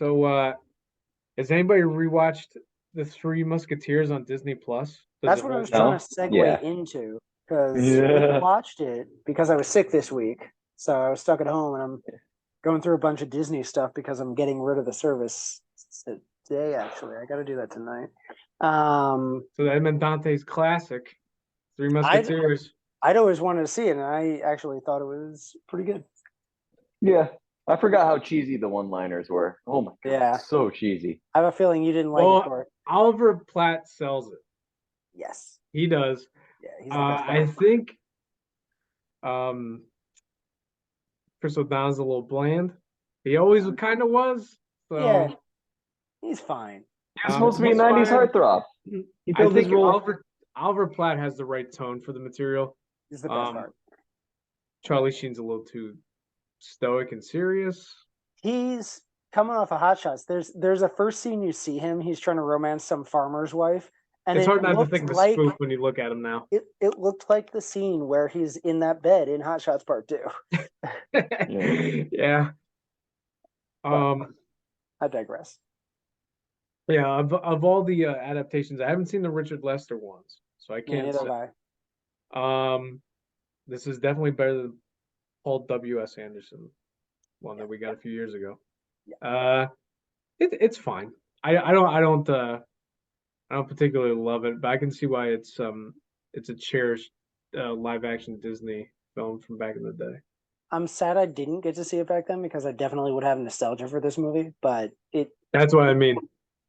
So, has anybody rewatched The Three Musketeers on Disney Plus? Does That's it what I hold was up? trying No? to segue Yeah. into because we Yeah. watched it because I was sick this week. So I was stuck at home and I'm going through a bunch of Disney stuff because I'm getting rid of the service today, actually. I got to do that tonight. So, Edmond Dante's classic, Three I'd, Musketeers. I'd always wanted to see it, and I actually thought it was pretty good. Yeah. I forgot how cheesy the one-liners were. Oh my God. Yeah. So cheesy. I have a feeling you didn't like it, Well, Corey. Oliver Platt sells it. Yes. He does. Yeah, he's the best I part. think Chris O'Donnell's a little bland. He always kind of was. So, Yeah, he's fine. He was supposed to be a he's 90s fine. heartthrob. He I filled his think role. Oliver Platt has the right tone for the material. He's the best part. Charlie Sheen's a little too stoic and serious. He's coming off of Hot Shots. There's a first scene you see him. He's trying to romance some farmer's wife, and It's it hard not to looked think of a like spoof when you look at him now. it looked like the scene where he's in that bed in Hot Shots Part 2. Yeah. I digress. Yeah. Of all the adaptations, I haven't seen the Richard Lester ones, so I can't Neither say. have I. This is definitely better than Paul W.S. Anderson one that we got a few years ago. Yeah. It's fine. I don't particularly love it, but I can see why it's a cherished live action Disney film from back in the day. I'm sad I didn't get to see it back then because I definitely would have nostalgia for this movie. But That's what I mean.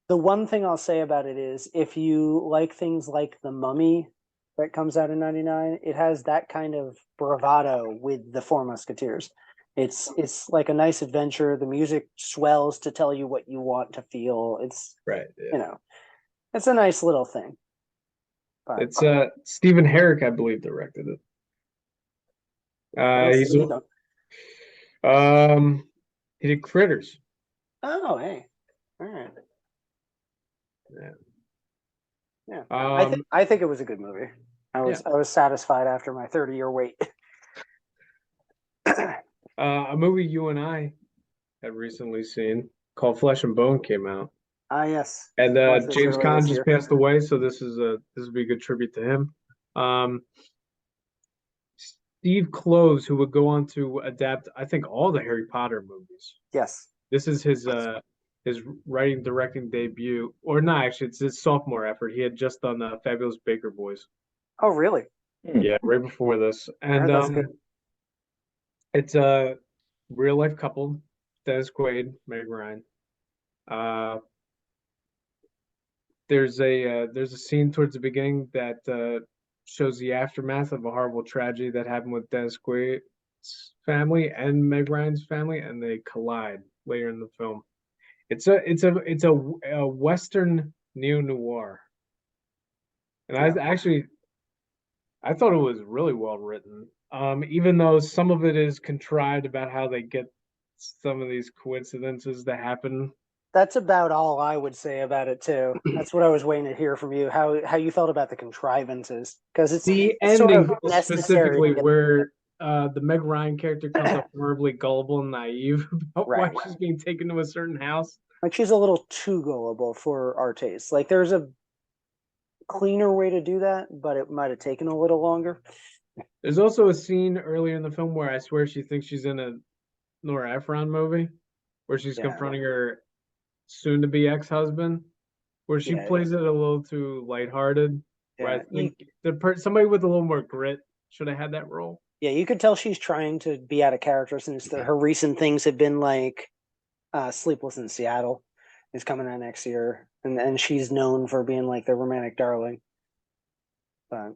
the one thing I'll say about it is if you like things like The Mummy that comes out in '99, it has that kind of bravado with the Four Musketeers. It's like a nice adventure. The music swells to tell you what you want to feel. It's Right. Yeah. it's a nice little thing. But It's Stephen Herrick, I believe, directed it. He's he did Critters. Oh, hey. All right. Yeah. Yeah. I think it was a good movie. I was satisfied after my 30-year wait. A movie you and I had recently seen called Flesh and Bone came out. Yes. And James Caan just passed away, so this would be a good tribute to him. Steve Kloves, who would go on to adapt, I think, all the Harry Potter movies. Yes. This is his writing directing debut, or not actually, it's his sophomore effort. He had just done Fabulous Baker Boys. Oh, really? Yeah, right before this, and it's a real life couple, Dennis Quaid, Meg Ryan. There's a scene towards the beginning that shows the aftermath of a horrible tragedy that happened with Dennis Quaid's family and Meg Ryan's family, and they collide later in the film. It's a Western neo-noir, and I thought it was really well written. Even though some of it is contrived about how they get some of these coincidences that happen. That's about all I would say about it too. That's what I was waiting to hear from you. How you felt about the contrivances, because it's the it's ending sort of specifically where the Meg Ryan character comes up horribly gullible and naive about why she's being taken to a certain house. Like she's a little too gullible for our taste. Like there's a cleaner way to do that, but it might have taken a little longer. There's also a scene earlier in the film where I swear she thinks she's in a Nora Ephron movie, where she's confronting her soon-to-be ex-husband, where she plays it a little too lighthearted. Yeah. Where I think somebody with a little more grit should have had that role. Yeah, you could tell she's trying to be out of character since her recent things have been like Sleepless in Seattle is coming out next year, and she's known for being like the romantic darling. But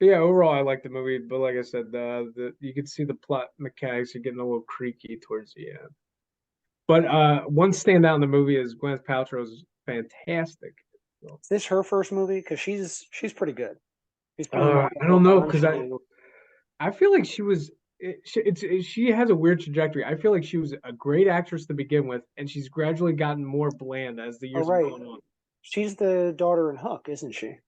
yeah, overall I like the movie, but like I said, you can see the plot mechanics are getting a little creaky towards the end. But one standout in the movie is Gwyneth Paltrow's fantastic. Is this her first movie? Because she's pretty good. I don't know, because I feel like she was. She has a weird trajectory. I feel like she was a great actress to begin with, and she's gradually gotten more bland as the years have gone on. She's the daughter in Hook, isn't she?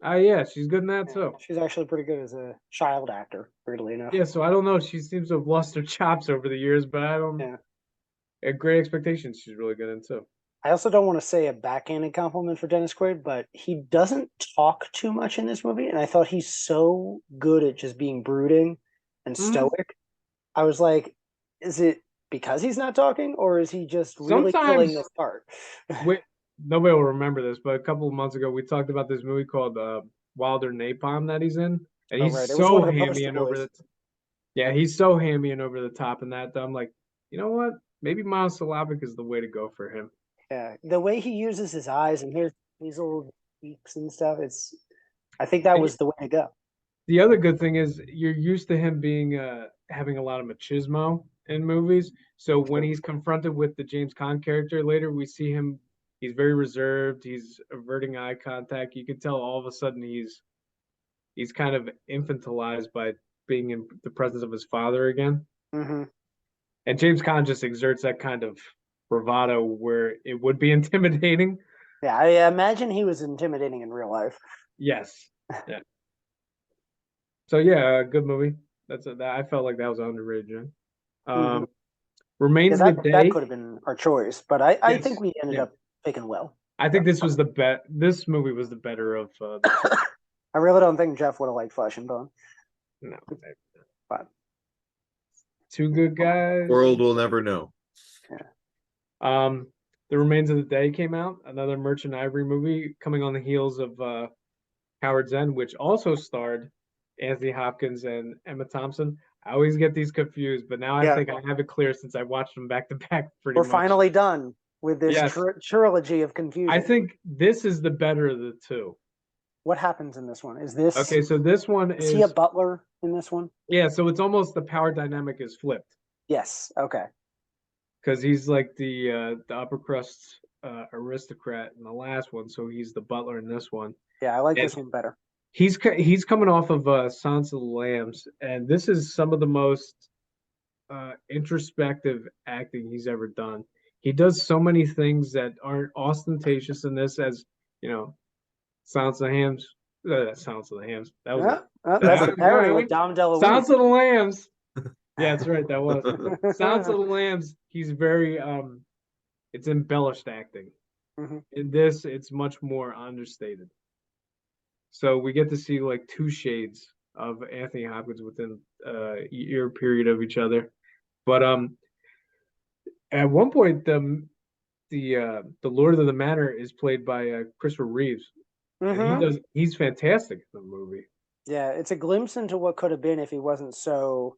Yeah, she's good in that Yeah, too. she's actually pretty good as a child actor, weirdly enough. Yeah, so I don't know. She seems to have lost her chops over the years, but I don't. Yeah. At Great Expectations, she's really good in too. I also don't want to say a backhanded compliment for Dennis Quaid, but he doesn't talk too much in this movie, and I thought he's so good at just being brooding and Mhm. stoic. I was like, is it because he's not talking, or is he just really killing Sometimes this part? we, nobody will remember this, but a couple of months ago we talked about this movie called Wilder Napalm that he's in, and Oh, he's right. It was one so of the hammy poster and over boys. the. Yeah, he's so hammy and over the top in that I'm like, you know what? Maybe monosyllabic is the way to go for him. Yeah, the way he uses his eyes and his little cheeks and stuff, I think that And was the way to go. the other good thing is you're used to him being having a lot of machismo in movies. So when True. he's confronted with the James Caan character later, we see him. He's very reserved. He's averting eye contact. You can tell all of a sudden he's kind of infantilized by being in the presence of his father again. Hmm. And James Caan just exerts that kind of bravado where it would be intimidating. Yeah, I imagine he was intimidating in real life. Yes. Yeah. So yeah, good movie. That I felt like that was underrated. Jen. Hmm. Yeah, Remains of the that Day. could have been our choice, but I Yes. think we ended Yeah. up picking well. I think this was the bet. This movie was the better of the two. I really don't think Jeff would have liked Flesh and Bone, No, but two good guys. World will never know. yeah. Um, The Remains of the Day came out, another Merchant Ivory movie coming on the heels of Howard's End, which also starred Anthony Hopkins and Emma Thompson. I always get these confused, but now I Yeah. think I have it clear since I watched them back to back pretty We're much. finally done with this Yes. trilogy of confusion. I think this is the better of the two. What happens in this one? Is this Okay, so this one is he a butler in this one? yeah, so it's almost the power dynamic is flipped Yes. Okay. because he's like the upper crust aristocrat in the last one, so he's the butler in this one. Yeah, I like And this one better. he's coming off of Silence of the Lambs, and this is some of the most introspective acting he's ever done. He does so many things that aren't ostentatious in this, as you know, Silence of the Hams. Silence of the Hams. That was Yeah, it. that's the parody with Dom DeLuise. Silence of the Lambs. Yeah, that's right. That was Silence of the Lambs. He's very it's embellished acting. Mhm. In this, it's much more understated. So we get to see like two shades of Anthony Hopkins within a year period of each other. But at one point the Lord of the Manor is played by Christopher Reeves. And Mhm. he's fantastic in the movie. Yeah, it's a glimpse into what could have been if he wasn't so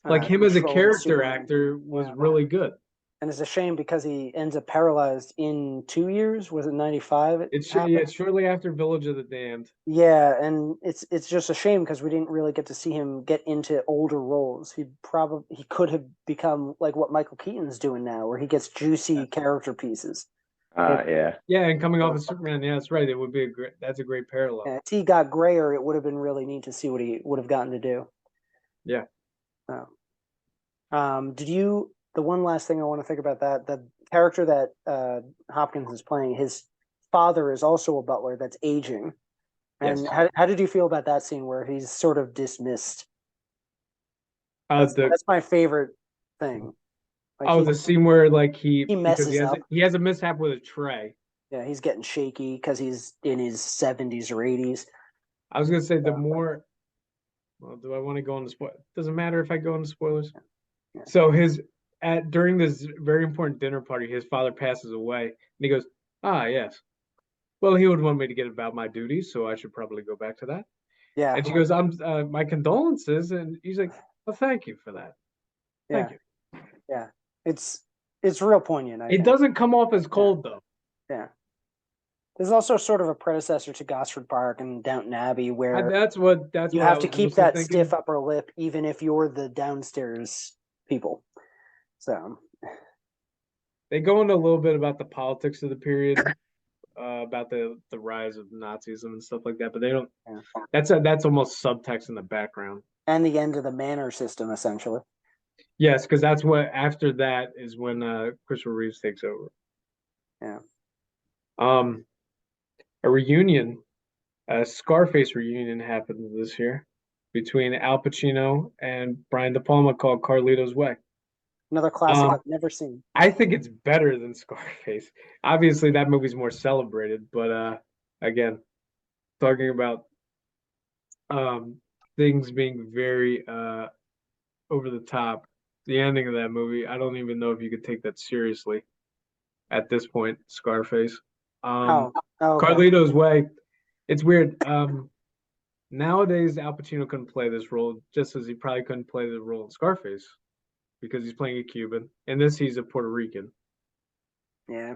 Like him as a controlled character Superman. actor was Yeah. really good. And it's a shame because he ends up paralyzed in 2 years. Was it 95? It's happened? shortly after Village of the Damned. Yeah, and it's just a shame because we didn't really get to see him get into older roles. He could have become like what Michael Keaton's doing now, where he gets juicy character pieces. Yeah. Yeah, and coming off of Superman, yeah, that's right. It would be that's a great parallel. Yeah, if he got grayer, it would have been really neat to see what he would have gotten to do. Yeah. The one last thing I want to think about that the character that Hopkins is playing, his father is also a butler that's aging. And Yes. how did you feel about that scene where he's sort of dismissed? That's my favorite thing. Like the scene where like he messes up. He has a mishap with a tray. Yeah, he's getting shaky because he's in his 70s or 80s. I was gonna say the more. Well, do I want to go into spoil? Doesn't matter if I go into spoilers. Yeah. So during this very important dinner party, his father passes away, and he goes, "Ah, yes. Well, he would want me to get about my duties, so I should probably go back to that." Yeah. And she goes, "I'm my condolences," and he's like, "Well, thank you for that. Thank you." Yeah. It's real poignant. I It think. doesn't come off as cold though. Yeah. There's also sort of a predecessor to Gosford Park and Downton Abbey where That's you what have I to was keep mostly that thinking. stiff upper lip even if you're the downstairs people. So They go into a little bit about the politics of the period, about the rise of Nazism and stuff like that, but they don't. Yeah. That's almost subtext in the background. and the end of the manor system essentially. Yes, because that's what after that is when Christopher Reeves takes over. Yeah. A reunion A Scarface reunion happened this year between Al Pacino and Brian De Palma called Carlito's Way. Another classic Um, I've never seen. I think it's better than Scarface. Obviously, that movie's more celebrated, but again, talking about um, things being very over the top. The ending of that movie, I don't even know if you could take that seriously at this point. Scarface, um, Okay. Carlito's Way. It's weird. Nowadays, Al Pacino couldn't play this role, just as he probably couldn't play the role in Scarface because he's playing a Cuban. In this, he's a Puerto Rican. Yeah.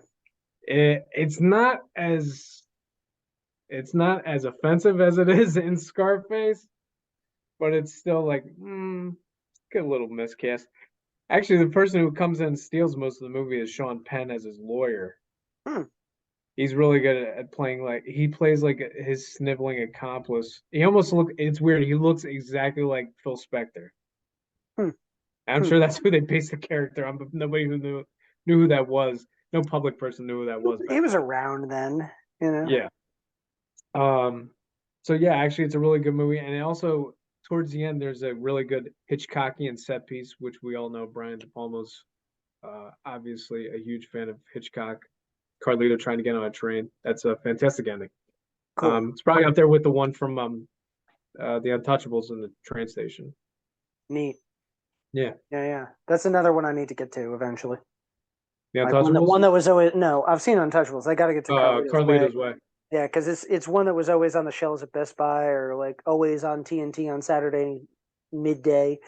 It's not as offensive as it is in Scarface, but it's still like get a little miscast. Actually, the person who comes in and steals most of the movie is Sean Penn as his lawyer. Hmm. He's really good at playing like he plays like his sniveling accomplice. He almost look. It's weird. He looks exactly like Phil Spector. Hmm. I'm sure that's who they based the character on, but nobody who knew who that was. No public person knew who that was. He was around then, you know. Yeah. So yeah, actually, it's a really good movie, and it also towards the end, there's a really good Hitchcockian set piece, which we all know Brian De Palma's obviously a huge fan of Hitchcock. Carlito trying to get on a train. That's a fantastic ending. Cool. It's probably up there with the one from the Untouchables in the train station. Neat. Yeah. Yeah. That's another one I need to get to eventually. The Like Untouchables. one that was always no. I've seen Untouchables. I got to get to Carlito's Way. Yeah, because it's one that was always on the shelves at Best Buy or like always on TNT on Saturday midday.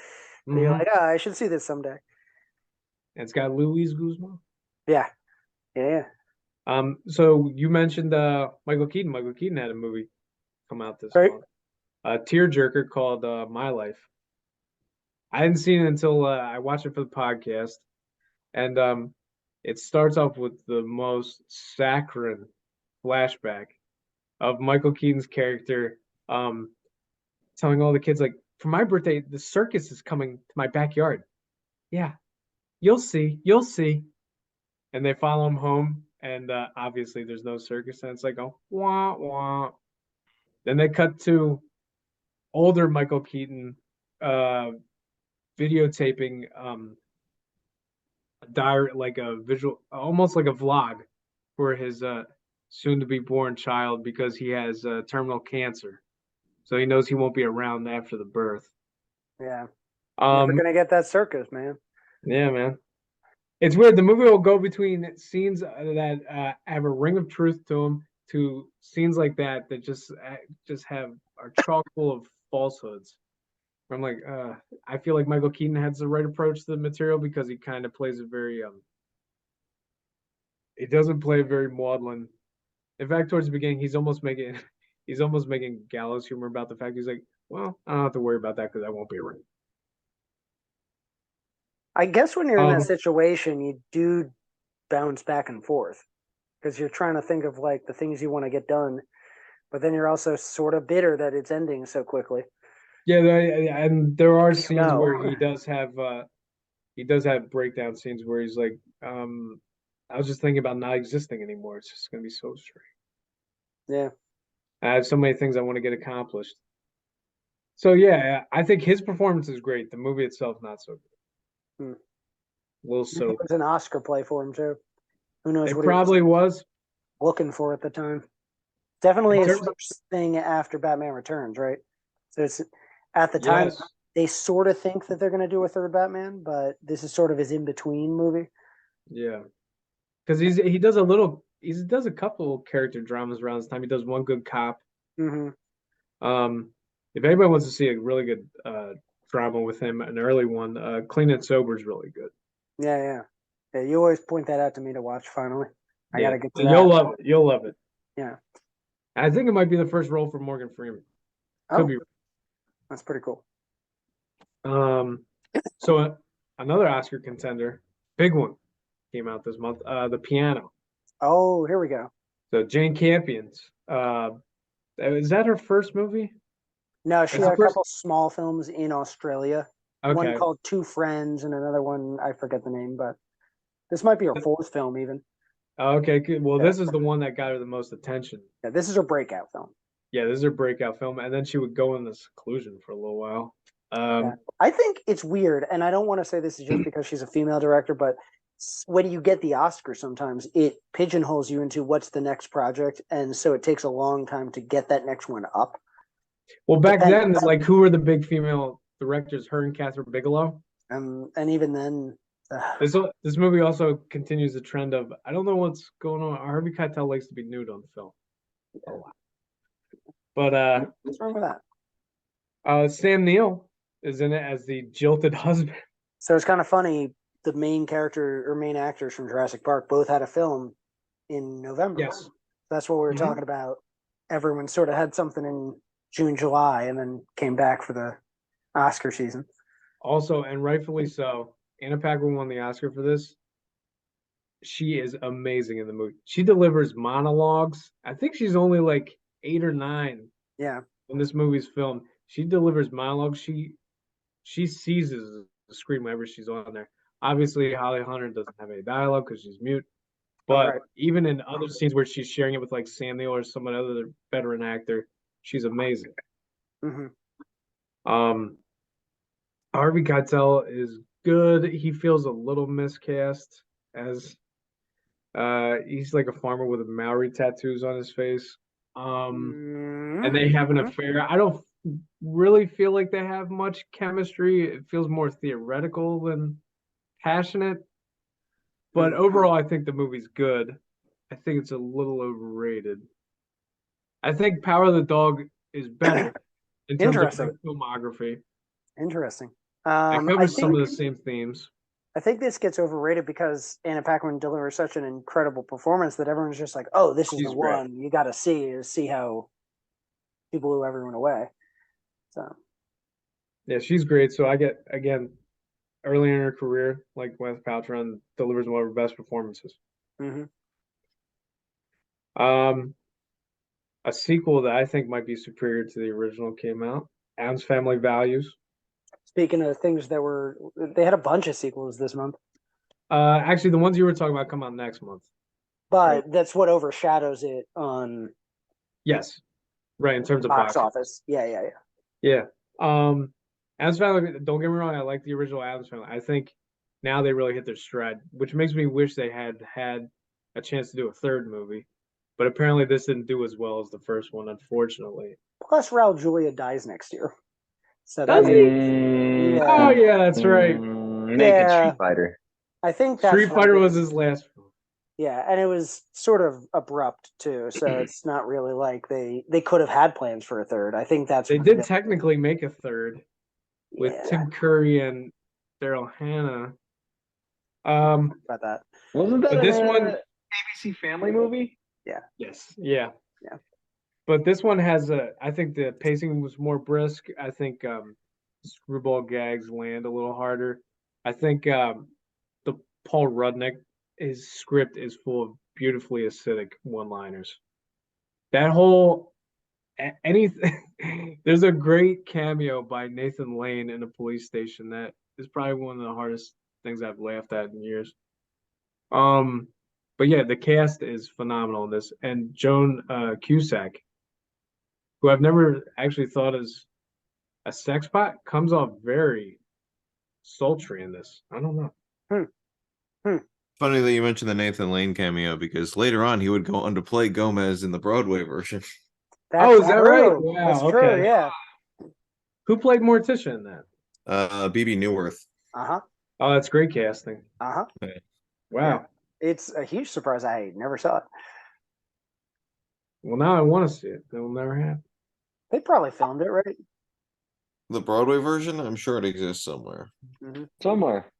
And you're like, I should see this someday. And it's got Luis Guzman. Yeah. So you mentioned Michael Keaton. Michael Keaton had a movie come out this Right. month. A tearjerker called My Life. I hadn't seen it until I watched it for the podcast. And it starts off with the most saccharine flashback of Michael Keaton's character telling all the kids, like, for my birthday, the circus is coming to my backyard. Yeah, you'll see. And they follow him home, and obviously there's no circus, and it's like, oh, wah, wah. Then they cut to older Michael Keaton videotaping a diary, like a visual, almost like a vlog for his soon to be born child because he has terminal cancer. So he knows he won't be around after the birth. Yeah. Never gonna get that circus, man. Yeah, man. It's weird. The movie will go between scenes that have a ring of truth to them to scenes like that just are chock full of falsehoods. I'm like, I feel like Michael Keaton has the right approach to the material because he kind of plays it very he doesn't play very maudlin. In fact, towards the beginning, he's almost making gallows humor about the fact he's like, well, I don't have to worry about that because I won't be around. I guess when you're in that situation, you do bounce back and forth because you're trying to think of like the things you want to get done, but then you're also sort of bitter that it's ending so quickly. Yeah, and there are scenes where he does have breakdown scenes where he's like, I was just thinking about not existing anymore. It's just gonna be so strange. Yeah. I have so many things I want to get accomplished. So yeah, I think his performance is great. The movie itself not so good. A little so. It was an Oscar play for him too. Who knows it what probably he was looking for at the time. Definitely his first thing after Batman Returns, right? So it's at the time they sort of think that they're going to do a third Batman, but this is sort of his in between movie. Yeah, because he does a couple of character dramas around this time. He does One Good Cop. Mm-hmm. If anybody wants to see a really good drama with him, an early one, Clean and Sober is really good. Yeah. You always point that out to me to watch. Finally, I gotta get to that. You'll love it. Yeah. I think it might be the first role for Morgan Freeman. Could be. That's pretty cool. So another Oscar contender, big one, came out this month. The Piano. Oh, here we go. So Jane Campion's. Is that her first movie? No, she had a couple small films in Australia. Okay. One called Two Friends and another one, I forget the name, but this might be her fourth film even. Okay, well, this is the one that got her the most attention. Yeah, this is her breakout film. Yeah, this is her breakout film, and then she would go into seclusion for a little while. Yeah. I think it's weird, and I don't want to say this is just because she's a female director, but when you get the Oscar, sometimes it pigeonholes you into what's the next project, and so it takes a long time to get that next one up. Well, back then, like, who were the big female directors? Her and Catherine Bigelow. And even then, This movie also continues the trend of, I don't know what's going on. Harvey Keitel likes to be nude on film a lot. But what's wrong with that? Sam Neill is in it as the jilted husband. So it's kind of funny. The main character or main actors from Jurassic Park both had a film in November. Yes. That's what we were talking about. Everyone sort of had something in June, July, and then came back for the Oscar season. Also, and rightfully so, Anna Paquin won the Oscar for this. She is amazing in the movie. She delivers monologues. I think she's only like 8 or 9. Yeah. In this movie's film, she delivers monologues. She seizes the screen whenever she's on there. Obviously, Holly Hunter doesn't have any dialogue because she's mute. But even in other scenes where she's sharing it with like Sam Neill or some other veteran actor, she's amazing. Harvey Keitel is good. He feels a little miscast as he's like a farmer with Maori tattoos on his face. And they have an affair. I don't really feel like they have much chemistry. It feels more theoretical than passionate. But overall, I think the movie's good. I think it's a little overrated. I think Power of the Dog is better in terms of filmography. Interesting. It covers some of the same themes. I think this gets overrated because Anna Paquin delivers such an incredible performance that everyone's just like, "Oh, this is the one you got to see how she blew everyone away." So, yeah, she's great. So I get, again, early in her career, like Gwyneth Paltrow, delivers one of her best performances. A sequel that I think might be superior to the original came out. Addams Family Values. Speaking of things they had a bunch of sequels this month. Actually, the ones you were talking about come out next month. But that's what overshadows it on. Yes, right. In terms of box office. Yeah. Addams Family. Don't get me wrong. I like the original Addams Family. I think now they really hit their stride, which makes me wish they had a chance to do a third movie. But apparently, this didn't do as well as the first one, unfortunately. Plus, Raul Julia dies next year. So does he? Yeah. Oh yeah, that's right. Naked Street Fighter. I think that's Street Fighter was his last film. Yeah, and it was sort of abrupt too, so it's not really like they could have had plans for a third. I think they did technically make a third with Tim Curry and Daryl Hannah. About that. Wasn't that this one ABC Family movie? Yeah. Yes. Yeah. But this one has I think the pacing was more brisk. I think screwball gags land a little harder. I think the Paul Rudnick, his script is full of beautifully acidic one-liners. That whole anything. There's a great cameo by Nathan Lane in a police station that is probably one of the hardest things I've laughed at in years. But yeah, the cast is phenomenal in this, and Joan Cusack, who I've never actually thought as a sex pot, comes off very sultry in this. I don't know. Funny that you mentioned the Nathan Lane cameo, because later on he would go on to play Gomez in the Broadway version. Is that right? Wow, that's true, yeah. Who played Morticia in that? BB Newirth. Oh, that's great casting. Okay. Wow. Yeah. It's a huge surprise. I never saw it. Well, now I want to see it. That will never happen. They probably filmed it, right? The Broadway version? I'm sure it exists somewhere. Somewhere.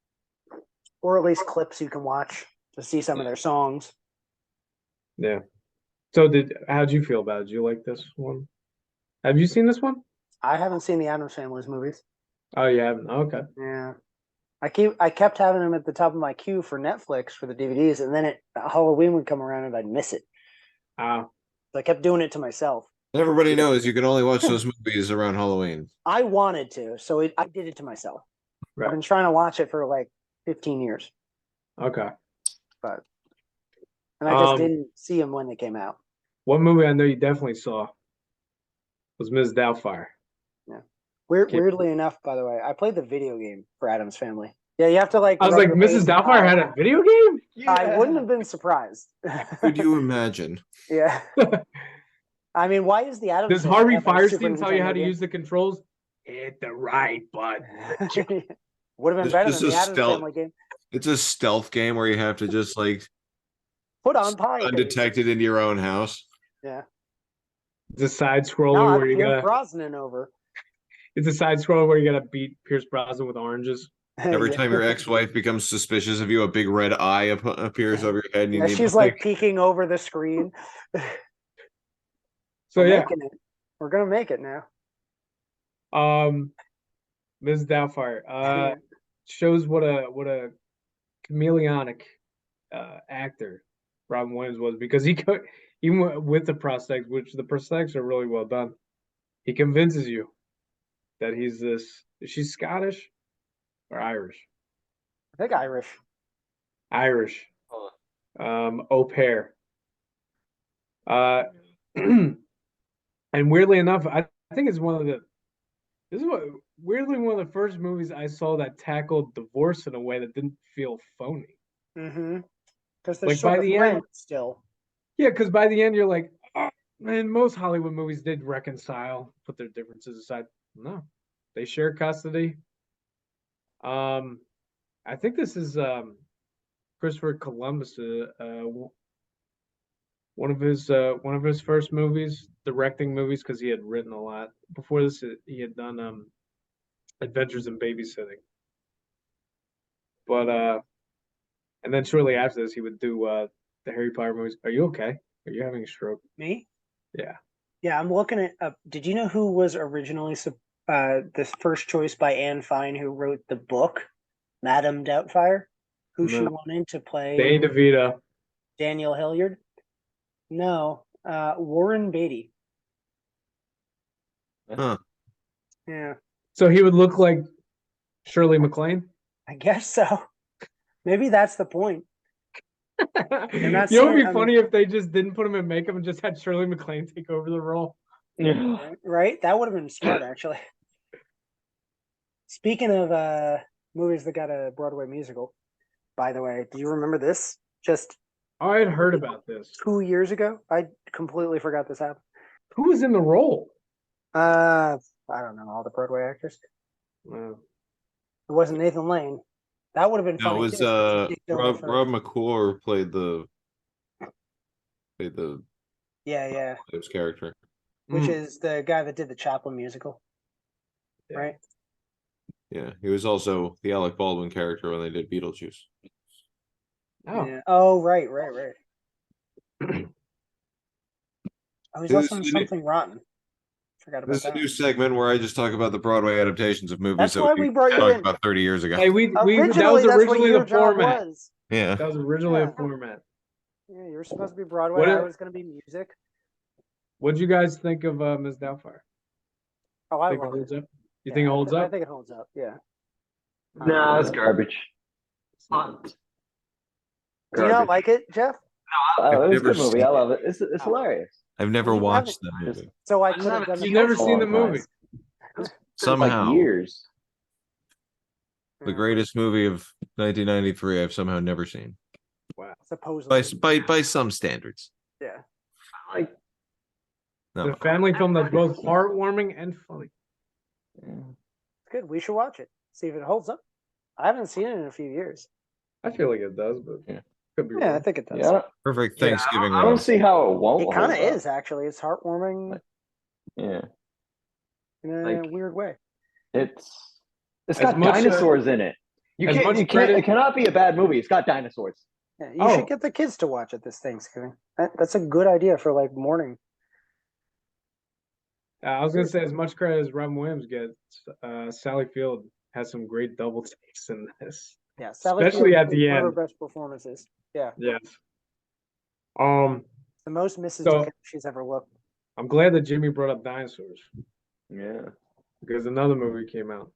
Or at least clips you can watch to see some of their songs. Yeah. So how'd you feel about it? Did you like this one? Have you seen this one? I haven't seen the Addams Family's movies. Oh, you haven't? Okay. Yeah. I kept having them at the top of my queue for Netflix for the DVDs, and then Halloween would come around and I'd miss it. So I kept doing it to myself. Everybody knows you can only watch those movies around Halloween. I wanted to, so I did it to myself. Right. I've been trying to watch it for like 15 years. Okay. And I just didn't see them when they came out. One movie I know you definitely saw, was Ms. Doubtfire. Weirdly enough, by the way, I played the video game for Adam's Family. Yeah, you have to like. I was rub like, your Mrs. face Doubtfire out. had a video game? I wouldn't have been surprised. Could you imagine? Yeah. I mean, why is the Adams Does Family Harvey have a Super Firestein tell you how Nintendo to game? use the controls? Hit the right button. Would have been It's better just than the a Adams stealth- Family game. It's a stealth game where you have to just like Put on pie. baby. undetected into your own house. Yeah. It's a side scroller No, where you Pierce gotta. Brosnan over. It's a side scroller where you gotta beat Pierce Brosnan with oranges. Every Yeah. time your ex-wife becomes suspicious of you, a big red eye appears over your head, and you Yeah, need she's to like peeking over the screen. So We're yeah, making it. We're gonna make it now. Ms. Doubtfire shows what a chameleonic actor Robin Williams was, because he could, even with the prosthetics, which the prosthetics are really well done, he convinces you that he's this. Is she Scottish or Irish? I think Irish. Irish. Au pair. And weirdly enough, I think it's weirdly one of the first movies I saw that tackled divorce in a way that didn't feel phony. Mm-hmm. Because they're Like, sort by of the end- friends still. Yeah, because by the end you're like, oh, man, most Hollywood movies did reconcile, put their differences aside. No, they share custody. I think this is Christopher Columbus, one of his first movies, directing movies, because he had written a lot. Before this, he had done Adventures in Babysitting. But and then shortly after this, he would do the Harry Potter movies. Are you okay? Are you having a stroke? Me? Yeah. Yeah, I'm looking at. Did you know who was originally the first choice by Anne Fine, who wrote the book, Madame Doubtfire? Who she No. wanted to play Danny DeVito. Daniel Hilliard? No, Warren Beatty. Huh. Yeah, So he would look like Shirley MacLaine. I guess so. Maybe that's the point. not You know, saying- it'd be I mean- funny if they just didn't put him in makeup and just had Shirley MacLaine take over the role. Yeah. Right? That would have been smart, actually. Speaking of movies that got a Broadway musical, by the way, do you remember this? Just Oh, I had heard about this. 2 years ago? I completely forgot this happened. Who was in the role? I don't know, all the Broadway actors. Uh, It wasn't Nathan Lane. That would have been That funny. was too. Big Bill Rob Firth. McClure played the Yeah, Williams character. which mm, is the guy that did the Chaplin musical, Yeah. right? Yeah, he was also the Alec Baldwin character when they did Beetlejuice. oh, Yeah. Oh, right. I was This also in is the new- Something Rotten. Forgot about This is a that. new segment where I just talk about the Broadway adaptations of movies That's that why we brought you talked in. about 30 years ago. hey, we that Originally, was that's what originally your the job format. was. Yeah. That was originally Yeah. the format. Yeah, you were supposed to be Broadway. What I if- was going to be music. What'd you guys think of Ms. Doubtfire? Oh, I Think it love holds it. up? You think it holds I up? think it holds up. Yeah. Nah, it's garbage. Do you not Garbage. like it, Jeff? Oh, I've it's a never good movie. seen I it. love it. It's hilarious. I've never You watched that haven't- movie. So I I could just have haven't done. You've seen it never in a seen the long time. movie. Somehow, Like years. the greatest movie of 1993 I've somehow never seen. Supposedly. By some standards. Yeah. Like, No. It's a family film that's both heartwarming and funny. It's good. We should watch it. See if it holds up. I haven't seen it in a few years. I feel like it does, but Yeah. could be Yeah, I wrong. think it does. yeah, Perfect Yeah, Thanksgiving I don't roast. see how it won't. It kind of hold up. is, actually. It's heartwarming Yeah, in a Like- weird way. it's As got much, dinosaurs in it. You as can't. much You can't. credit- It cannot be a bad movie. It's got dinosaurs. Yeah, you Oh. should get the kids to watch it this Thanksgiving. That's a good idea for like morning. I was gonna say, as much credit as Robin Williams gets, Sally Field has some great double takes in this. Yeah, Sally Especially Field at the is one of end. her best performances. Yeah, Yes. the most Mrs. So- Dickens she's ever looked. I'm glad that Jimmy brought up dinosaurs, Yeah. because another movie came out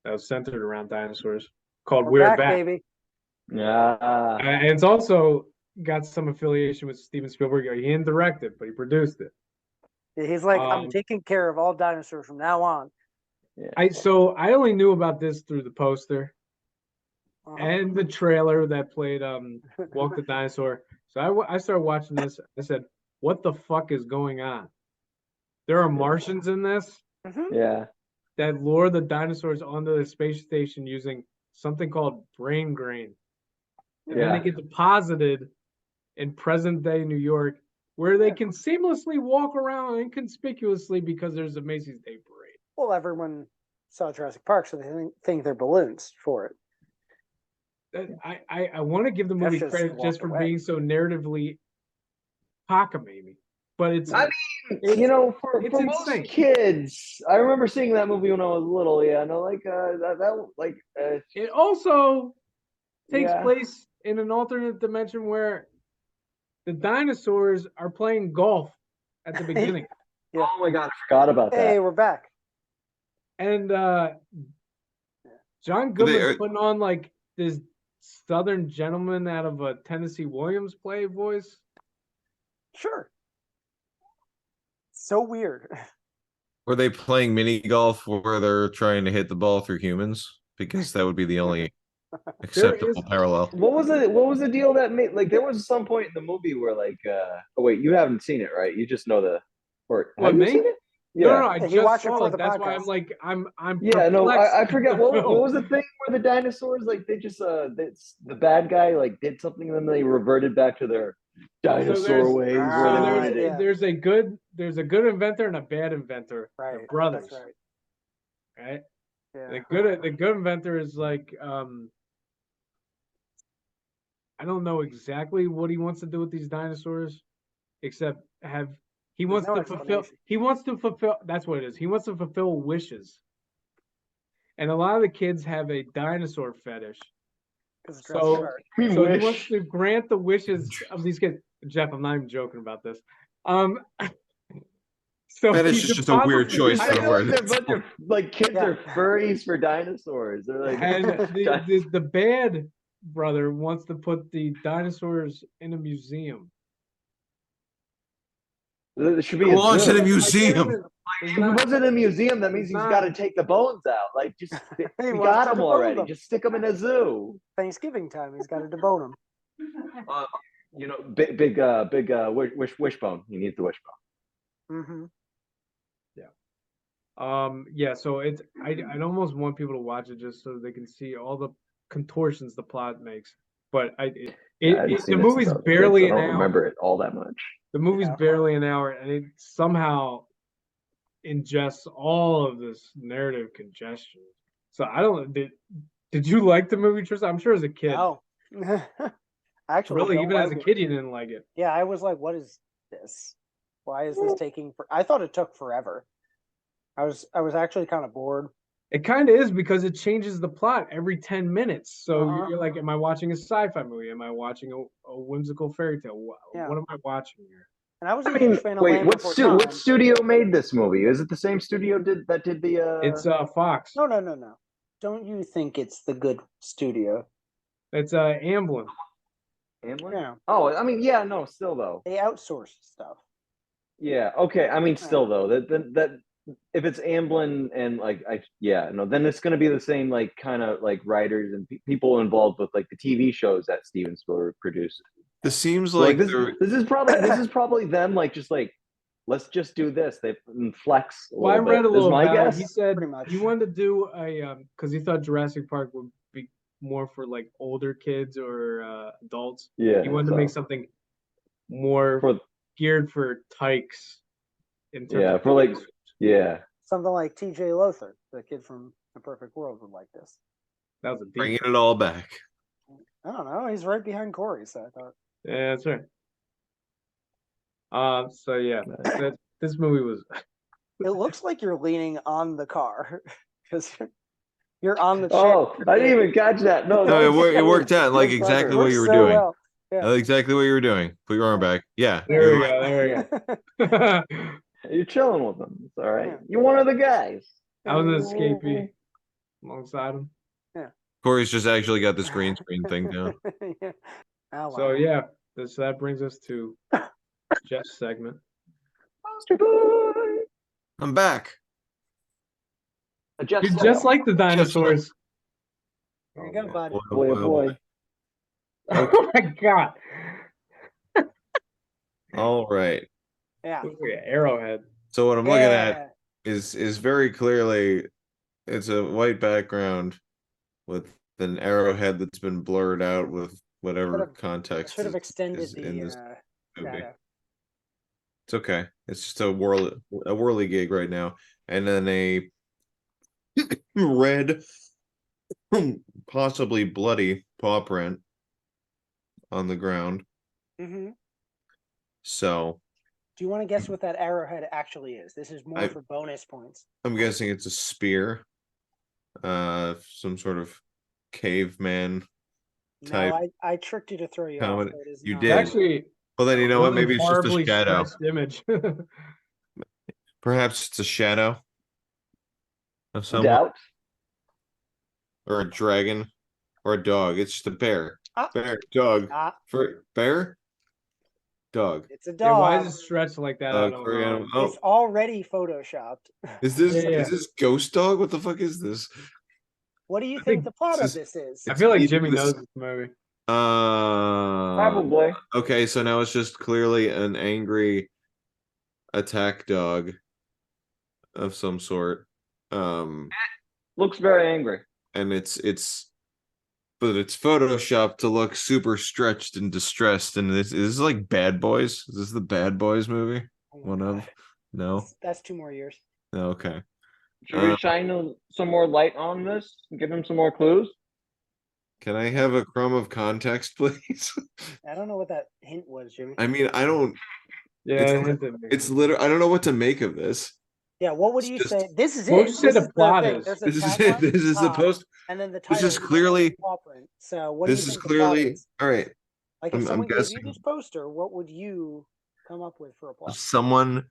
that was centered around dinosaurs called We're We're back, Back. baby. Yeah. And it's also got some affiliation with Steven Spielberg. He didn't direct it, but he produced it. He's like, I'm Um, taking care of all dinosaurs from now on. I only knew about this through the poster Uh-huh. and the trailer that played Walk the Dinosaur. So I started watching this. I said, "What the fuck is going on?" There are Martians in this Mhm. Yeah. that lure the dinosaurs onto the space station using something called brain grain. And then they Yeah. get deposited in present day New York, where they can seamlessly walk around inconspicuously because there's a Macy's Day Parade. Well, everyone saw Jurassic Park, so they think they're balloons for it. I want to give the movie Jeff just credit just walked for away. being so narratively cockamamie, but it's I it's, You know, it's for insane. most kids, I remember seeing that movie when I was little. Yeah, no, like It also takes yeah. place in an alternate dimension where the dinosaurs are playing golf at the beginning. Yeah. Oh my god, I forgot about Hey, that. we're back. And John They Goodman's are- putting on like this Southern gentleman out of a Tennessee Williams play voice. Sure. So weird. Were they playing mini golf where they're trying to hit the ball through humans? Because that would be the only acceptable parallel. What was the deal that made like there was some point in the movie where like oh wait, you haven't seen it, right? You just know the or What, have you me? seen it? No, Yeah. I He just watched it saw for it. the That's why podcast. I'm Yeah, no, perplexed I forget at the what film. was the thing where the dinosaurs like they just the bad guy like did something and then they reverted back to their dinosaur ways where So they Ah, wanted it. yeah. there's a good inventor and a bad inventor. Right. They're brothers, That's right. right? Yeah. The good inventor is like I don't know exactly what he wants to do with these dinosaurs, except he There's wants no to fulfill explanation. that's what it is. He wants to fulfill wishes. And a lot of the kids have a dinosaur fetish. 'Cause it's Jurassic So Park. We so he wish. wants to grant the wishes of these kids. Jeff, I'm not even joking about this. So Fetish he is just a weird deposits the choice I for the feel word. like they're a bunch of like kids Yeah. are furries for dinosaurs. They're like and the bad brother wants to put the dinosaurs in a museum. there should be Who a wants zoo. in a I can't museum? even- If it wasn't a museum, that means he's not- got to take the bones out. Like, just He we wants got to them debone already. them. Just stick them in a zoo. Thanksgiving time, he's got to debone them. You know, big wishbone. He needs the wishbone. Mm-hmm. Yeah, so I'd almost want people to watch it just so they can see all the contortions the plot makes. But I hadn't the seen it movie's since I was a kid, barely so I an don't hour. remember it all that much. The movie's Yeah. barely an hour, and it somehow ingests all of this narrative congestion. So I don't did you like the movie, Tristan? I'm sure as a kid. No. Actually, Really, don't even as like a it. kid, you didn't like it. Yeah, I was like, what is this? Why is this taking I thought it took forever. I was actually kind of bored. It kind of is because it changes the plot every 10 minutes. So Uh-huh. you're like, am I watching a sci-fi movie? Am I watching a whimsical fairy tale? Yeah. What am I watching here? And I was a I mean, huge fan of wait, Land what Before Time. studio made this movie? Is it the same studio that did the? It's Fox. No. Don't you think it's the good studio? It's Amblin. Amblin? Yeah. Oh, I mean, yeah, no, still though. They outsource stuff. Yeah, okay. I mean, still though, that if it's Amblin and like then it's gonna be the same like kind of like writers and people involved with like the TV shows that Steven Spielberg produced. This seems So, like this is probably them like just like let's just do this. They flex. Well, I read a Is little my about it. guess. He said Pretty much. he wanted to do a because he thought Jurassic Park would be more for like older kids or adults. Yeah, He wanted to make something more for geared for tykes. In terms yeah of for like dinosaurs. yeah. Something like TJ Lowther, the kid from The Perfect World, would like this. That was a deep. bringing it all back. I don't know. He's right behind Corey, so I thought. Yeah, that's right. So yeah, this movie was. It looks like you're leaning on the car because you're on the chair. Oh, I didn't even catch that. No, that No, was it worked out like That's exactly clever. what Works you were so doing. well. That's exactly what you were doing. Put your arm back. Yeah. There we you're go. right. There we go. You're chilling with them. It's all right. Yeah. You're one of the guys. I was an escapee alongside him. Corey's just actually got this green screen thing down. Yeah. Oh, So wow. yeah, that brings us to Jeff's segment. Monster Boy. I'm back. Adjust You're just like the dinosaurs. There you go, bud. boy, oh boy. Oh my god. All right. Yeah. Looks like an arrowhead. So what I'm looking at Yeah. is very clearly it's a white background with an arrowhead that's been blurred out with whatever Should've- context Should have is extended in the this movie. shadow. It's okay. It's just a whirly gig right now. And then a red, possibly bloody paw print on the ground. Mm-hmm. So Do you want to guess what that arrowhead actually is? This is more I- for bonus points. I'm guessing it's a spear. Some sort of caveman type. No, I tricked you to throw you off. Comedy. So it is You not. It's did. actually Well, then you know a what? really Maybe it's just a horribly shadow. stretched image. Perhaps it's a shadow of someone, Doubt. or a dragon, or a dog. It's just a bear. Ah. Bear, dog. Ah, For bear, dog. it's a Yeah, why dog. is it stretched like that? Dog, I don't furry know. animal. Oh, It's already photoshopped. is this Yeah. is this ghost dog? What the fuck is this? What do you I think think the plot this of this is? I feel like It's Jimmy this- knows this movie. Probably. Okay, so now it's just clearly an angry attack dog of some sort. Looks very angry. And it's but it's photoshopped to look super stretched and distressed. And this is this like Bad Boys? Is this the Bad Boys movie? Oh my One God. of? No. That's 2 more years. No, okay. Should we shine some more light on this? Give him some more clues? Can I have a crumb of context, please? I don't know what that hint was, Jimmy. I mean, I don't. Yeah, It's- it hinted me. It's literally. I don't know what to make of this. Yeah, what would it's you just- say? This is What would it. you say This the is plot thing. is? There's a This is tagline it. at This the is the top, post. and then the This title is the clearly- paw print. So what do you This is think the plot clearly is? all right. Like if I'm someone gave you guessing. this poster, what would you come up with for a plot? Someone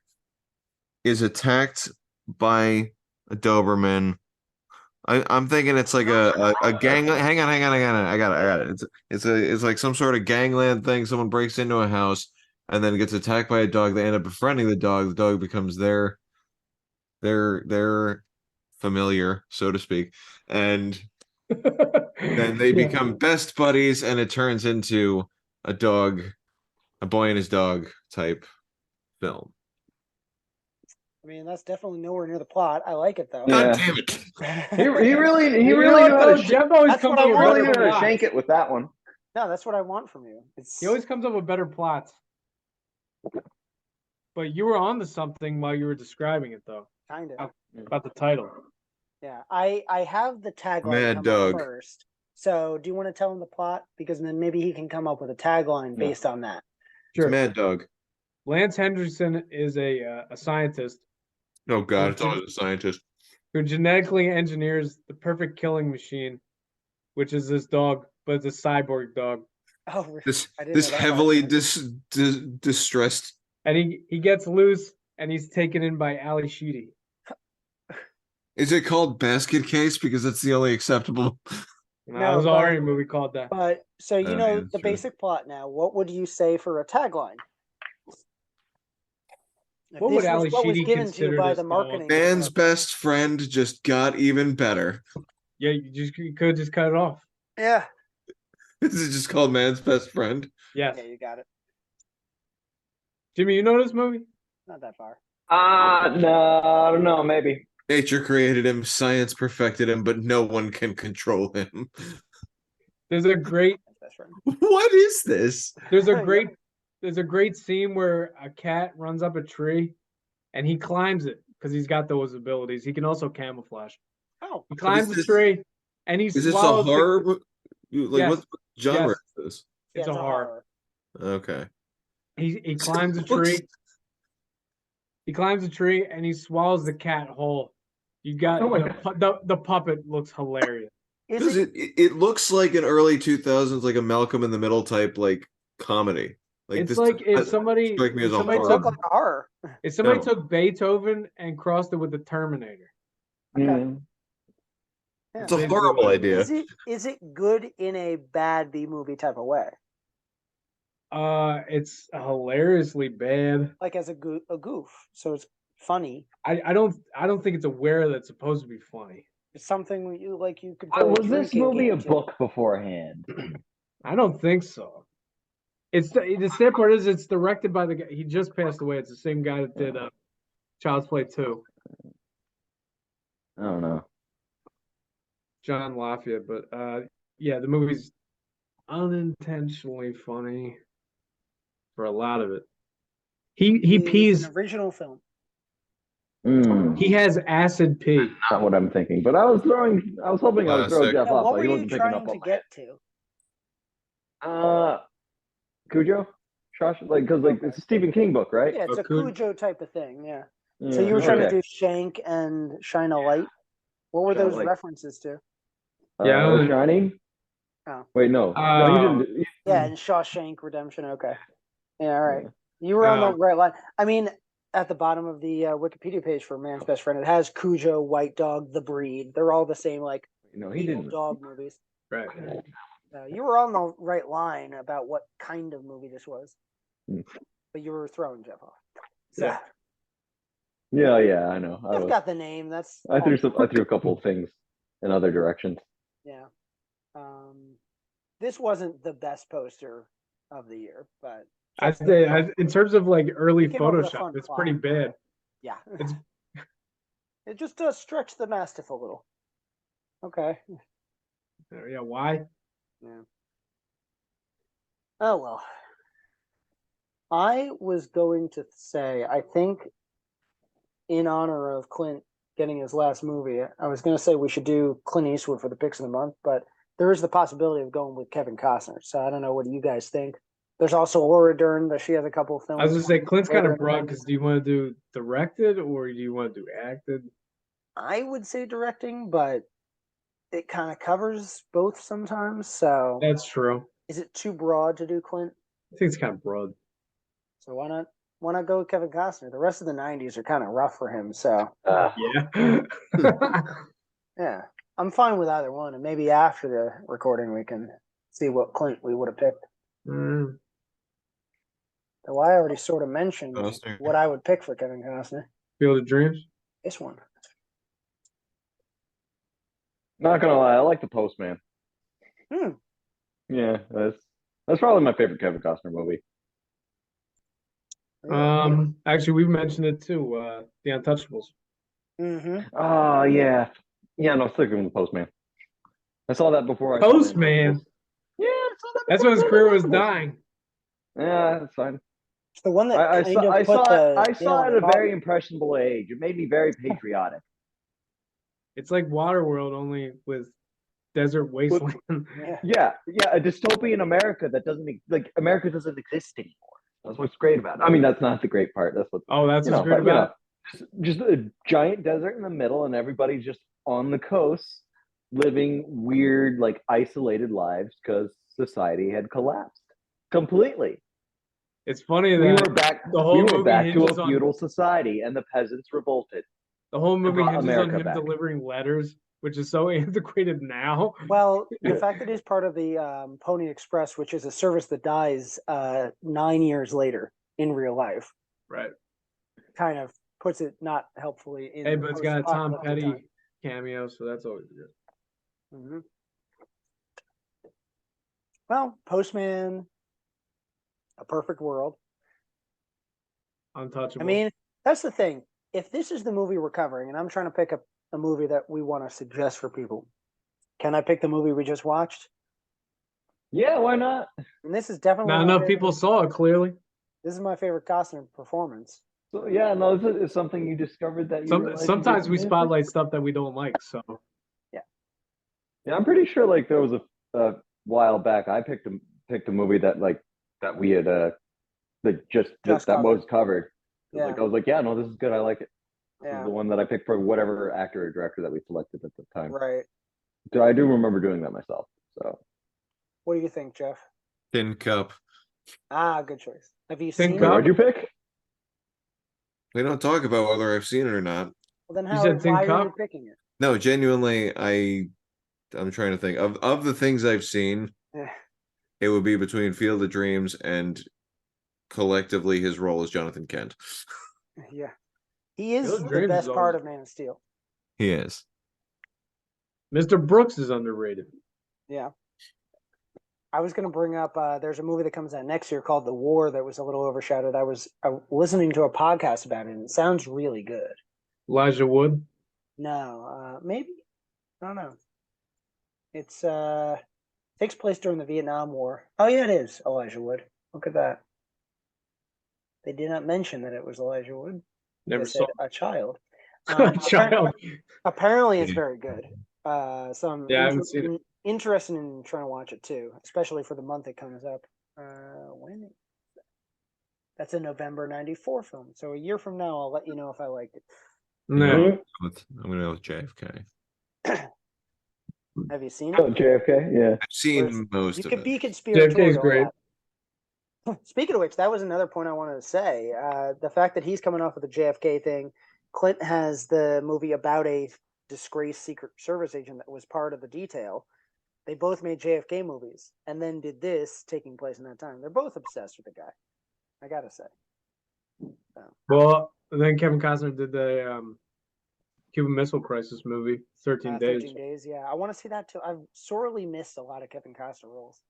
is attacked by a Doberman. I'm thinking it's like a gang. Hang on. I got it. It's like some sort of gangland thing. Someone breaks into a house and then gets attacked by a dog. They end up befriending the dog. The dog becomes their familiar, so to speak, and then they Yeah. become best buddies. And it turns into a boy and his dog type film. I mean, that's definitely nowhere near the plot. I like it though. Yeah. God damn it! He really You know knew what, how though? to Jeff always That's comes what up I with want. really better knew how to plots. shank it with that one. No, that's what I want from you. It's He always comes up with better plots. But you were on to something while you were describing it, though, kind of. about the title. Yeah, I have the tagline Mad come up Dog. first. So, do you want to tell him the plot? Because then maybe he can come up with a tagline Yeah. based on that. It's Mad Dog. Lance Henderson is a scientist Oh God, it's always a scientist. who genetically engineers the perfect killing machine, which is this dog, but it's a cyborg dog. Oh, really? This I didn't this know that part. heavily distressed. And he gets loose and he's taken in by Ali Sheedy. Is it called Basket Case because that's the only acceptable? No, No, there's but- already a movie called that. But so you Oh, know yeah, that's the true. basic plot now. What would you say for a tagline? If What this would was Ali what was Sheedy given to you consider by this the dog? marketing? Man's department? best friend just got even better. Yeah, you could just cut it off. Yeah. Is it just called Man's Best Friend? Yes. Yeah, you got it. Jimmy, you know this movie? Not that far. No, I don't know, maybe. Nature created him, science perfected him, but no one can control him. There's a great That's best friend. What is this? there's a Yeah. great there's a great scene where a cat runs up a tree and he climbs it because he's got those abilities. He can also camouflage. Oh, He climbs the this- tree and he Is this a swallows the- horror? Like Yes. what genre Yes. is this? It's a horror. Okay. He climbs a tree. He climbs a tree and he swallows the cat whole. You got Oh my the puppet looks hilarious. Is Because it? it looks like an early 2000s, like a Malcolm in the Middle type like comedy. Like It's this like if doesn't somebody strike me as if a somebody It horror. look like a horror. if somebody No. took Beethoven and crossed it with the Terminator. Hmm. Yeah. It's a horrible idea. Is it good in a bad B movie type of way? It's hilariously bad. Like as a goof, so it's funny. I don't think it's aware that it's supposed to be funny. It's something you like. You could play Was this drinking movie a game to. book beforehand? I don't think so. The sad part is it's directed by the guy. He just passed away. It's the same guy that did Child's Play 2, I don't know. John Lafayette. But yeah, the movie's unintentionally funny for a lot of it. He It's pees. an original film. He has acid pee. Not what I'm thinking, but I was hoping I would throw Classic. Jeff Yeah, off, what but were he you wasn't picking trying up to on get to? that. Cujo? Because it's a Stephen King book, right? Yeah, it's a Cujo. Cujo type of thing. Yeah. Yeah, So you were trying to okay. do Shank and Shine a Light. What were Shine a those Light. references to? Yeah, The Shining? Oh. Wait, no. No, he didn't. Yeah, and Shawshank Redemption. Okay. Yeah, all right. You were on the Oh. right line. I mean, at the bottom of the Wikipedia page for Man's Best Friend, it has Cujo, White Dog, The Breed. They're all the same, like No, he evil didn't. dog movies. Right. You were on the right line about what kind of movie this was, but you were throwing Jeff off. So, Yeah. Yeah, I know. Jeff got the name. That's I threw a couple of things in other directions. Yeah. This wasn't the best poster of the year, but I say in terms of like early He came up with a fun Photoshop, it's plot. pretty bad. yeah, It's it just stretched the Mastiff a little. Okay. yeah. Why? Yeah. Oh well. I was going to say, I think in honor of Clint getting his last movie, I was going to say we should do Clint Eastwood for the picks of the month, but there is the possibility of going with Kevin Costner. So I don't know. What do you guys think? There's also Laura Dern, that she has a couple of films. I was gonna say Clint's kind later of in the broad month. because do you want to do directed or do you want to do acted? I would say directing, but it kind of covers both sometimes. So That's true. is it too broad to do Clint? I think it's kind of broad. So why not go with Kevin Costner? The rest of the 90s are kind of rough for him. So Yeah. yeah, I'm fine with either one. And maybe after the recording, we can see what Clint we would have picked. Mm. So I already sort of mentioned Costner. what I would pick for Kevin Costner. Field of Dreams. This one. Not gonna lie, I like The Postman. Yeah, that's probably my favorite Kevin Costner movie. Actually, we've mentioned it too. The Untouchables. Mm-hmm. Oh yeah, no, sticking with The Postman. I saw that before. I saw The Postman. Untouchables. Yeah, I saw that. That's before when his I saw career The was Untouchables. dying. Yeah, that's fine. It's the one that I kind saw of I put saw the I saw nail it in at the a very coffin. impressionable age. It made me very patriotic. It's like Waterworld, only with desert wasteland. Yeah. Yeah, a dystopian America that doesn't like America doesn't exist anymore. That's what's great about it. I mean, that's not the great part. That's what Oh, that's what's great but, about just a giant desert in the middle, and everybody's just on the coast, living weird, like isolated lives because society had collapsed completely. It's funny We that were back. the whole We were movie back to hinges a on feudal society, and the peasants revolted. the whole movie brought hinges America on him back. delivering letters, which is so antiquated now. Well, the fact that he's part of the Pony Express, which is a service that dies 9 years later in real life, Right. kind of puts it not helpfully in. Hey, but it's got a Tom post-apocalyptic Petty time. cameo, so that's always good. Mm-hmm. Well, Postman, A Perfect World. Untouchable. I mean, that's the thing. If this is the movie we're covering, and I'm trying to pick a movie that we want to suggest for people, can I pick the movie we just watched? Yeah, why not? And this is definitely not my enough favorite- people saw it clearly. This is my favorite Costner performance. So yeah, no, this is something you discovered that you realized you Sometimes didn't we miss. spotlight stuff that we don't like. So Yeah, I'm pretty sure like there was a while back I picked a movie that we had that was covered. Yeah. Like I was like, yeah, no, this is good. I like it. This is Yeah. the one that I picked for whatever actor or director that we selected at the time. Right. So I do remember doing that myself. So What do you think, Jeff? Tin Cup. Ah, good choice. Have you Tin seen Wait, it? Cup? what'd you pick? We don't talk about whether I've seen it or not. Well, then You said Tin why are you Cup? picking it? No, genuinely, I'm trying to think of the things I've seen. Eh. it would be between Field of Dreams and collectively his role as Jonathan Kent. Yeah. He is Field of the Dreams best is part always- of Man of Steel. He is. Mr. Brooks is underrated. Yeah. I was going to bring up, there's a movie that comes out next year called The War that was a little overshadowed. I was listening to a podcast about it, and it sounds really good. Elijah Wood. No, maybe. I don't know. It's takes place during the Vietnam War. Oh yeah, it is Elijah Wood. Look at that. They did not mention that it was Elijah Wood. Never They saw said a child. a child. Apparently, it's very good. So I'm Yeah, I haven't seen it. interested in trying to watch it too, especially for the month it comes up. When? That's a November '94 film. So a year from now, I'll let you know if I liked it. No. I'm gonna go with JFK. Have you seen Oh, it? JFK, yeah. I've seen most You of could it. be conspiratorial. JFK is great. Speaking of which, that was another point I wanted to say. The fact that he's coming off with the JFK thing. Clint has the movie about a disgraced Secret Service agent that was part of the detail. They both made JFK movies and then did this taking place in that time. They're both obsessed with the guy. I gotta say. So, Well, then Kevin Costner did the Cuban Missile Crisis movie, 13 Days. 13 Days, yeah. I want to see that too. I've sorely missed a lot of Kevin Costner roles.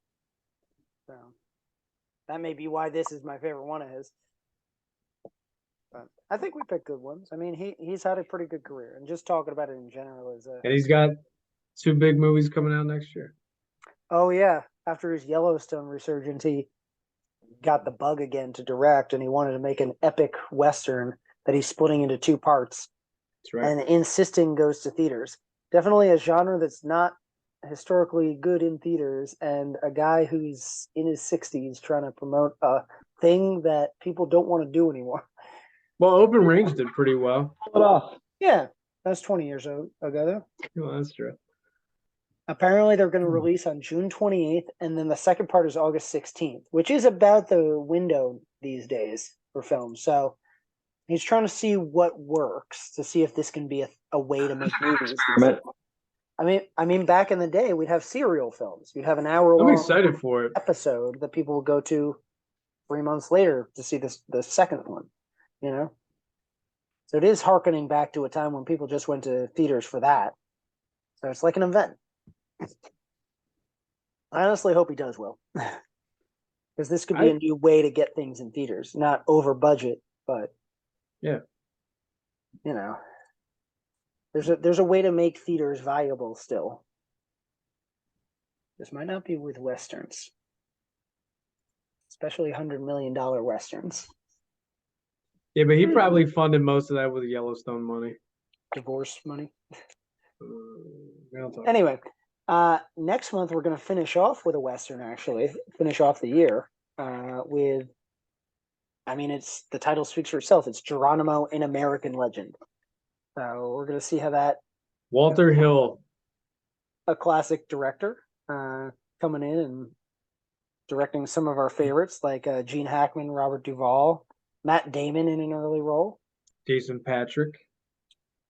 So that may be why this is my favorite one of his. But I think we picked good ones. I mean, he's had a pretty good career, and just talking about it in general is a. And he's got 2 big movies coming out next year. Oh yeah, after his Yellowstone resurgence, he got the bug again to direct, and he wanted to make an epic western that he's splitting into 2 parts, That's right. and insisting goes to theaters. Definitely a genre that's not historically good in theaters, and a guy who's in his 60s trying to promote a thing that people don't want to do anymore. Well, Open Range did pretty well. Pull it off. Yeah, that's 20 years ago though. Well, that's true. Apparently, they're going to release on June 28th, and then the second part is August 16th, which is about the window these days for films. So he's trying to see what works to see if this can be a way to make movies. Experiment. I mean, back in the day, we'd have serial films. You'd have an I'm hour-long excited for it. episode that people would go to 3 months later to see the second one. You know, so it is harkening back to a time when people just went to theaters for that. So it's like an event. I honestly hope he does well, because this could be a new way to get things in theaters, not over budget, but Yeah. you know, there's a way to make theaters viable still. This might not be with westerns, especially $100 million westerns. Yeah, but he probably funded most of that with Yellowstone money. Divorce money. We don't talk. Anyway, next month we're going to finish off with a western. Actually, finish off the year with. I mean, it's the title speaks for itself. It's Geronimo, an American Legend. So we're going to see how that Walter Hill. a classic director coming in and directing some of our favorites like Gene Hackman, Robert Duvall, Matt Damon in an early role, Jason Patrick.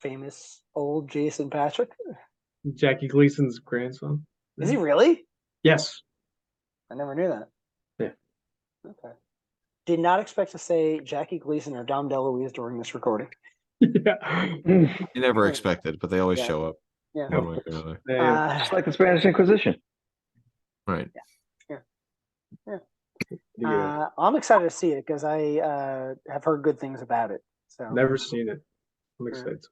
famous old Jason Patrick. Jackie Gleason's grandson. Is he really? Yes. I never knew that. Yeah. Okay. Did not expect to say Jackie Gleason or Dom DeLuise during this recording. Yeah. You never expected, but they always Yeah. show up. Yeah. One way or another. Yeah. Just like the Spanish Inquisition. Right. I'm excited to see it because I have heard good things about it. So Never seen it. I'm excited.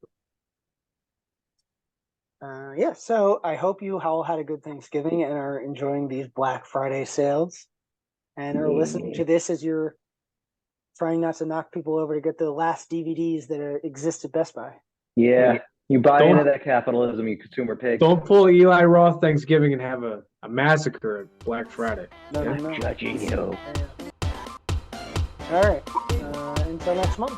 yeah, so I hope you all had a good Thanksgiving and are enjoying these Black Friday sales and are listening to this as you're trying not to knock people over to get the last DVDs that exist at Best Buy. Yeah. You buy Don't- into that capitalism, you consumer pig. Don't pull Eli Roth Thanksgiving and have a massacre at Black Friday. No, Judging you. All right. Until next month.